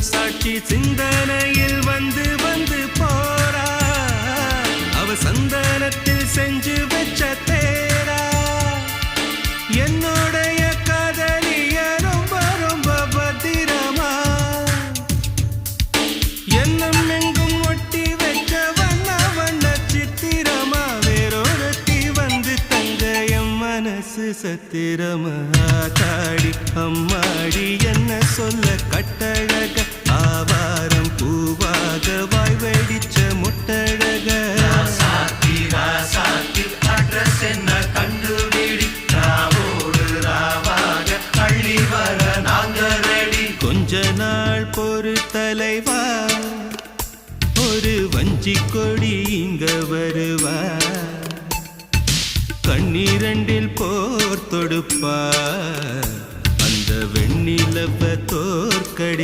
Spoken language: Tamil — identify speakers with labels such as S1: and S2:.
S1: சாட்சி சிந்தனையில் வந்து வந்து போறா அவ சந்தனத்தில் செஞ்சு வச்ச தேரா என்னுடைய காதலிய ரொம்ப ரொம்ப பத்திரமா என்னும் எங்கும் ஒட்டி வச்ச வண்ண வண்ண சித்திரமா வேறொருத்தி வந்து தங்க என் மனசு சத்திரமா தாடி அம்மாடி என்ன சொல்ல கட்டழக ஆவாரம் பூவாக வாய் வெடிச்ச முட்டழக
S2: அட்ரஸ் என்ன கண்டுபிடி ராவோடு ராவாக அள்ளி வர நாங்க ரெடி
S1: கொஞ்ச நாள் பொறு தலைவா ஒரு வஞ்சி கொடி இங்க வருவா கண்ணீரண்டில் போர் தொடுப்பா அந்த வெண்ணிலவ தோற்கடி